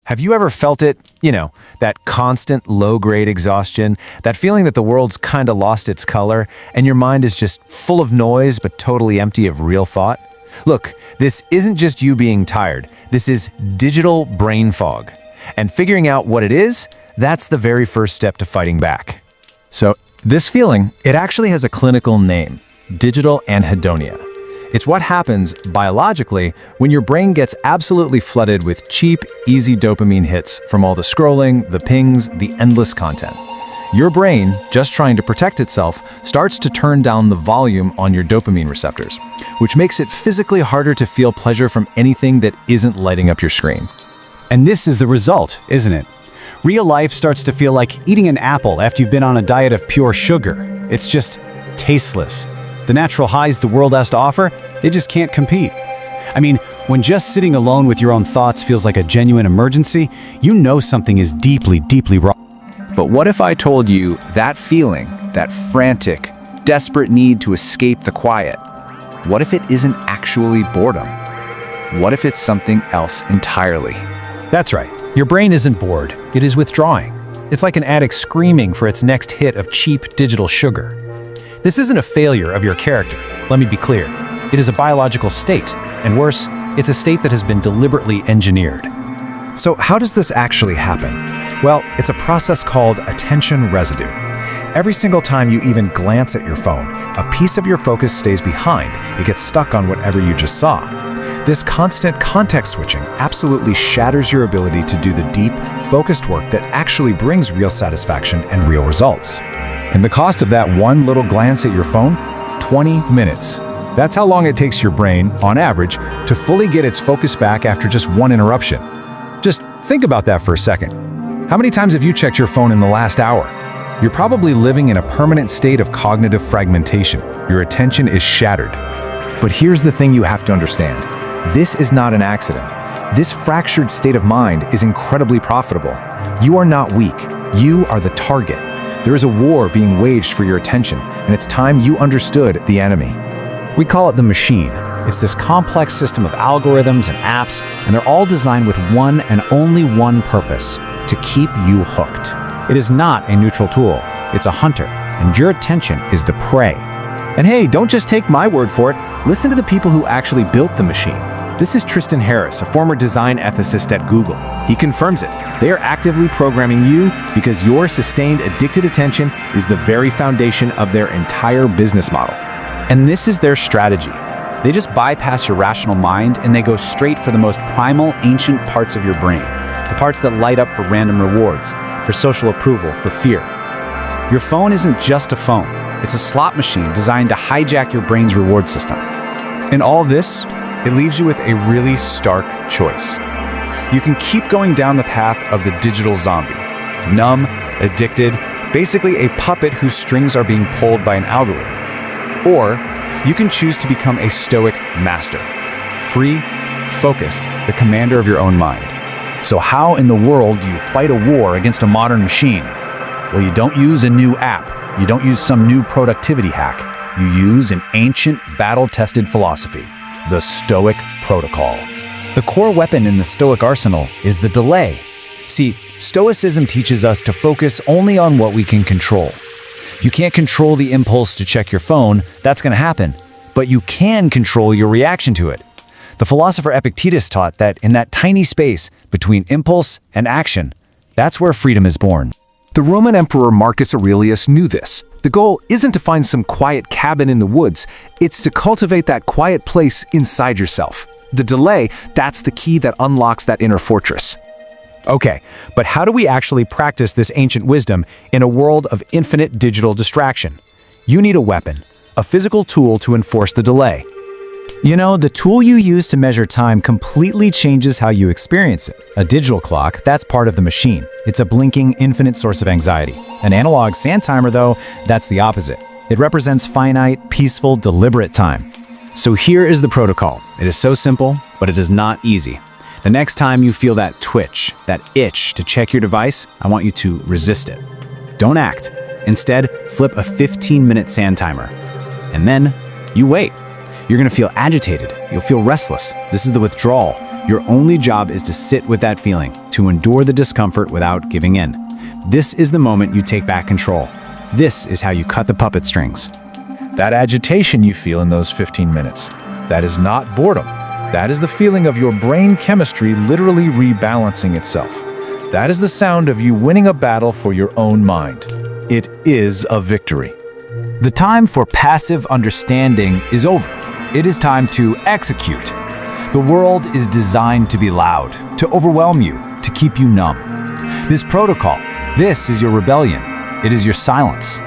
Have you ever felt it? That constant low-grade exhaustion, that feeling that the world's kinda lost its color, and your mind is just full of noise but totally empty of real thought? Look, this isn't just you being tired. This is digital brain fog. And figuring out what it is, that's the very first step to fighting back. So, this feeling, it actually has a clinical name: digital anhedonia. It's what happens biologically when your brain gets absolutely flooded with cheap, easy dopamine hits from all the scrolling, the pings, the endless content. Your brain, just trying to protect itself, starts to turn down the volume on your dopamine receptors, which makes it physically harder to feel pleasure from anything that isn't lighting up your screen. And this is the result, isn't it? Real life starts to feel like eating an apple after you've been on a diet of pure sugar. It's just tasteless. The natural highs the world has to offer, they just can't compete. I mean, when just sitting alone with your own thoughts feels like a genuine emergency, you know something is deeply, deeply wrong. But what if I told you that feeling, that frantic, desperate need to escape the quiet, what if it isn't actually boredom? What if it's something else entirely? That's right. Your brain isn't bored. It is withdrawing. It's like an addict screaming for its next hit of cheap digital sugar. This isn't a failure of your character. Let me be clear. It is a biological state, and worse, it's a state that has been deliberately engineered. So how does this actually happen? Well, it's a process called attention residue. Every single time you even glance at your phone, a piece of your focus stays behind. It gets stuck on whatever you just saw. This constant context switching absolutely shatters your ability to do the deep, focused work that actually brings real satisfaction and real results. And the cost of that one little glance at your phone? 20 minutes. That's how long it takes your brain, on average, to fully get its focus back after just one interruption. Just think about that for a second. How many times have you checked your phone in the last hour? You're probably living in a permanent state of cognitive fragmentation. Your attention is shattered. But here's the thing you have to understand. This is not an accident. This fractured state of mind is incredibly profitable. You are not weak. You are the target. There is a war being waged for your attention, and it's time you understood the enemy. We call it the machine. It's this complex system of algorithms and apps, and they're all designed with one and only one purpose: to keep you hooked. It is not a neutral tool. It's a hunter, and your attention is the prey. And hey, don't just take my word for it. Listen to the people who actually built the machine. This is Tristan Harris, a former design ethicist at Google. He confirms it. They are actively programming you because your sustained addicted attention is the very foundation of their entire business model. And this is their strategy. They just bypass your rational mind and they go straight for the most primal, ancient parts of your brain. The parts that light up for random rewards, for social approval, for fear. Your phone isn't just a phone. It's a slot machine designed to hijack your brain's reward system. And all this, it leaves you with a really stark choice. You can keep going down the path of the digital zombie, numb, addicted, basically a puppet whose strings are being pulled by an algorithm. Or you can choose to become a stoic master, free, focused, the commander of your own mind. So how in the world do you fight a war against a modern machine? Well, you don't use a new app. You don't use some new productivity hack. You use an ancient, battle-tested philosophy, the Stoic Protocol. The core weapon in the Stoic arsenal is the delay. See, Stoicism teaches us to focus only on what we can control. You can't control the impulse to check your phone, that's going to happen, but you can control your reaction to it. The philosopher Epictetus taught that in that tiny space between impulse and action, that's where freedom is born. The Roman Emperor Marcus Aurelius knew this. The goal isn't to find some quiet cabin in the woods, it's to cultivate that quiet place inside yourself. The delay, that's the key that unlocks that inner fortress. Okay, but how do we actually practice this ancient wisdom in a world of infinite digital distraction? You need a weapon, a physical tool to enforce the delay. You know, the tool you use to measure time completely changes how you experience it. A digital clock, that's part of the machine. It's a blinking, infinite source of anxiety. An analog sand timer, though, that's the opposite. It represents finite, peaceful, deliberate time. So here is the protocol. It is so simple, but it is not easy. The next time you feel that twitch, that itch to check your device, I want you to resist it. Don't act. Instead, flip a 15-minute sand timer. And then, you wait. You're going to feel agitated. You'll feel restless. This is the withdrawal. Your only job is to sit with that feeling, to endure the discomfort without giving in. This is the moment you take back control. This is how you cut the puppet strings. That agitation you feel in those 15 minutes, that is not boredom. That is the feeling of your brain chemistry literally rebalancing itself. That is the sound of you winning a battle for your own mind. It is a victory. The time for passive understanding is over. It is time to execute. The world is designed to be loud, to overwhelm you, to keep you numb. This protocol, this is your rebellion. It is your silence.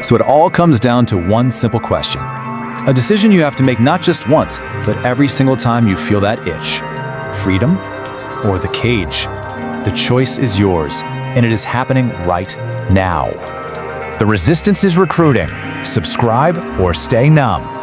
So it all comes down to one simple question. A decision you have to make not just once, but every single time you feel that itch. Freedom or the cage? The choice is yours, and it is happening right now. The resistance is recruiting. Subscribe or stay numb.